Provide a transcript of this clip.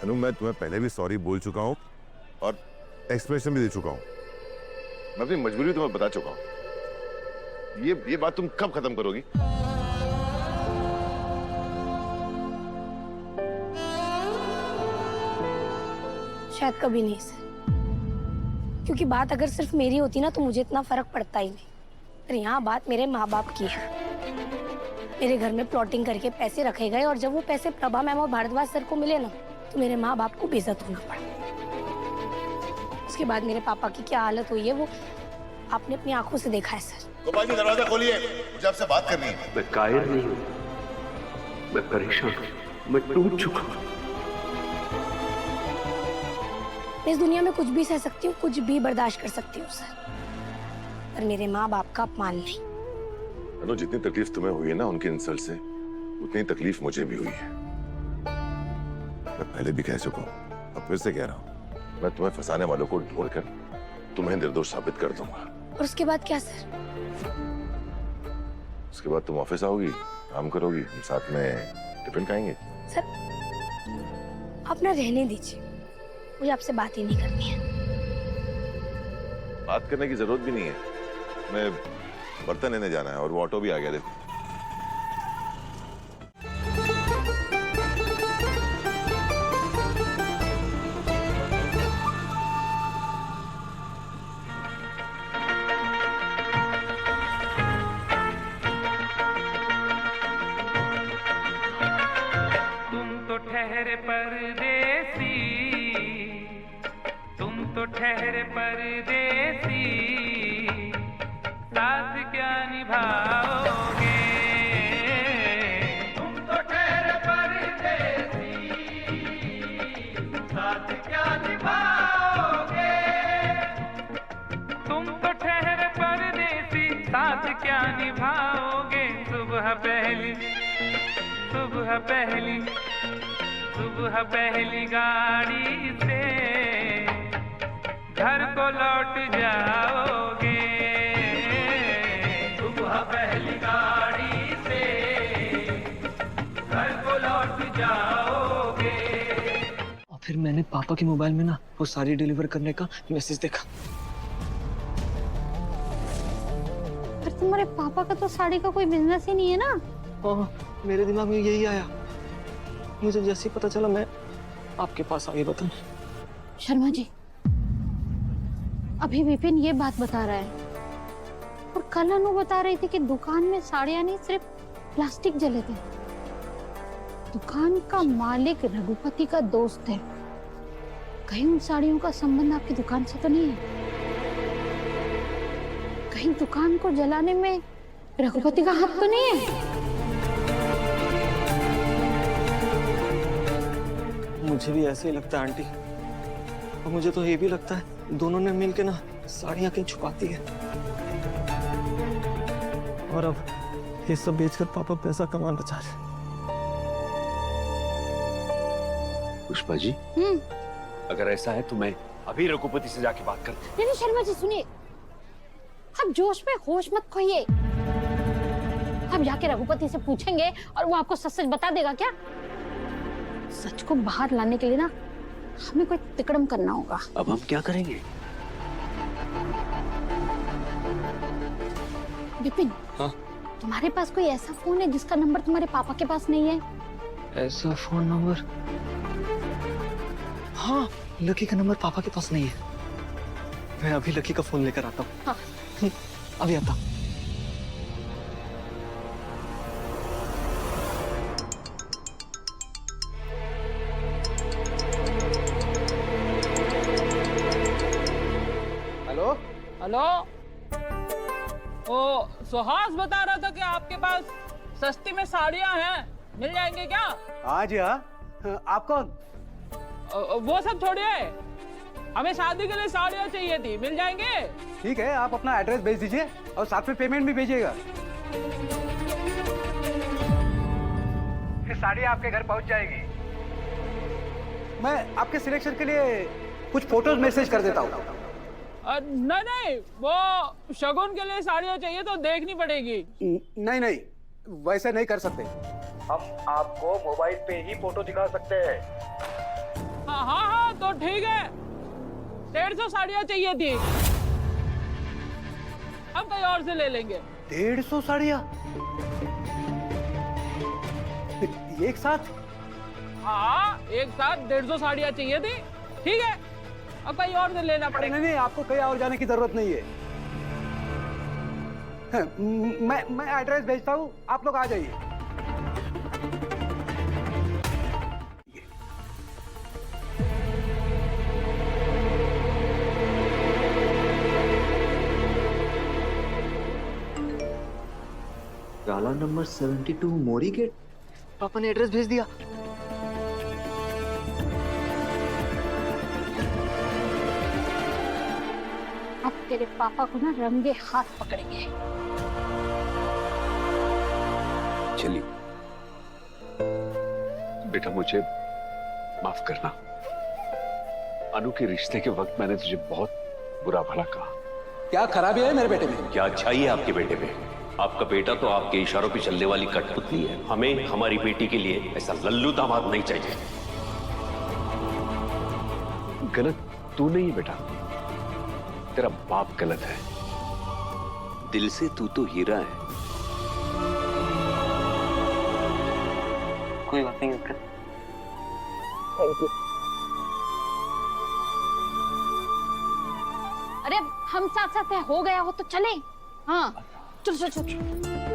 अनु, मैं तुम्हें पहले भी सॉरी बोल चुका हूँ और एक्सप्रेशन भी दे चुका हूँ। मैं अपनी मजबूरी तुम्हें बता चुका हूँ। ये बात तुम कब खत्म करोगी? शायद कभी नहीं सर, क्योंकि बात अगर सिर्फ मेरी होती ना तो मुझे इतना फर्क पड़ता ही नहीं। पर यहाँ बात मेरे माँ बाप की है। मेरे घर में प्लॉटिंग करके पैसे रखे गए और जब वो पैसे प्रभा मैम और भारद्वाज सर को मिले ना तो मेरे माँ बाप को बेइज्जत होना पड़ा। उसके बाद मेरे पापा की क्या हालत हुई है वो आपने अपनी आंखों से देखा है सर। गोपाल जी, दरवाजा खोलिए, मुझे आपसे बात करनी है। मैं कायर नहीं हूँ, मैं परेशान हूँ, मैं टूट चुका हूँ। मैं इस दुनिया में कुछ भी सह सकती हूँ, कुछ भी बर्दाश्त कर सकती हूँ सर, पर मेरे माँ बाप का अपमान नहीं। अनु, जितनी तकलीफ तुम्हें हुई है ना उनके इंसल्ट से, उतनी तकलीफ मुझे भी हुई है। मैं पहले भी कह चुका हूँ, अब फिर से कह रहा हूँ, मैं तुम्हें फंसाने वालों को ढूंढकर तुम्हें निर्दोष साबित कर दूंगा। और उसके बाद क्या सर? उसके बाद तुम ऑफिस आओगी, काम करोगी, हम साथ में टिफिन खाएंगे। सर आप ना रहने दीजिए, मुझे आपसे बात ही नहीं करनी है। बात करने की जरूरत भी नहीं है, मैं बर्तन लेने जाना है और वो ऑटो भी आ गया। देखो ठहरे परदेसी, तुम तो ठहरे परदेसी, साथ क्या निभाओगे? तुम तो ठहरे परदेसी, साथ क्या निभाओगे? तुम तो ठहरे परदेसी, साथ क्या निभाओगे? सुबह पहली गाड़ी से घर को लौट जाओगे। सुबह पहली गाड़ी से घर को लौट जाओगे। और फिर मैंने पापा के मोबाइल में ना वो साड़ी डिलीवर करने का मैसेज देखा। पर तुम्हारे पापा का तो साड़ी का कोई बिजनेस ही नहीं है ना? हाँ, मेरे दिमाग में यही आया। मुझे जैसे ही पता चला मैं आपके पास आ गई। बताऊं शर्मा जी, अभी विपिन ये बात बता रहा है और कल अनु बता रही थी कि दुकान में साड़ियां नहीं सिर्फ प्लास्टिक जले थे। दुकान का मालिक रघुपति का दोस्त है, कहीं उन साड़ियों का संबंध आपकी दुकान से तो नहीं है? कहीं दुकान को जलाने में रघुपति का हाथ तो नहीं है? मुझे भी ऐसे ही लगता है आंटी, और मुझे तो ये भी लगता है दोनों ने मिलकर ना साड़ियां कहीं छुपाती है और अब ये सब बेचकर पापा पैसा कमाना चाह रहे। पुष्पा जी, अगर ऐसा है तो मैं अभी रघुपति से जाके बात करता हूँ। नहीं शर्मा जी सुनिए, आप जोश में होश मत खोइए। आप जाके रघुपति से पूछेंगे और वो आपको सच सच बता देगा क्या? सच को बाहर लाने के लिए ना हमें कोई तिकड़म करना होगा। अब हम क्या करेंगे? विपिन, हाँ? तुम्हारे पास कोई ऐसा फोन है जिसका नंबर तुम्हारे पापा के पास नहीं है? ऐसा फोन नंबर? हाँ, लकी का नंबर पापा के पास नहीं है। मैं अभी लकी का फोन लेकर आता हूँ। हाँ। अभी आता हूँ। हेलो, ओ सुहास बता रहा था कि आपके पास सस्ती में साड़ियां हैं, मिल जाएंगे क्या? हाँ जी हाँ। आप कौन? वो सब छोड़िए, हमें शादी के लिए साड़ियां चाहिए थी, मिल जाएंगे? ठीक है, आप अपना एड्रेस भेज दीजिए और साथ में पेमेंट भी भेजिएगा। ये साड़ी आपके घर पहुंच जाएगी। मैं आपके सिलेक्शन के लिए कुछ फोटोज मैसेज कर देता हूँ। नहीं, वो शगुन के लिए साड़ियाँ चाहिए तो देखनी पड़ेगी। नहीं, वैसे नहीं कर सकते। हम आपको मोबाइल पे ही फोटो दिखा सकते हैं। हाँ हाँ हाँ तो ठीक है, 150 साड़ियाँ चाहिए थी, हम कहीं और से ले लेंगे। 150 साड़ियाँ एक साथ? हाँ एक साथ 150 साड़ियाँ चाहिए थी, ठीक है, अब कहीं और से लेना नहीं पड़ेगा। नहीं, आपको कहीं और जाने की जरूरत नहीं है। मैं एड्रेस भेजता हूँ, आप लोग आ जाइए। गाला नंबर 72 मोरी गेट। पापा ने एड्रेस भेज दिया। अब तेरे पापा को ना रंगे हाथ पकड़ेंगे। चलिए बेटा, मुझे माफ करना। अनु के रिश्ते के वक्त मैंने तुझे बहुत बुरा भला कहा। क्या खराबी है मेरे बेटे में? क्या अच्छाई है आपके बेटे में? आपका बेटा तो आपके इशारों पे चलने वाली कठपुतली है। हमें हमारी बेटी के लिए ऐसा लल्लू दामाद नहीं चाहिए। गलत तू नहीं बेटा, तेरा बाप गलत है। दिल से तू तो हीरा है। कोई बात नहीं अंकल। Thank you. अरे हम साथ साथ हैं, हो गया हो तो चले। हाँ चलो चलो चलो।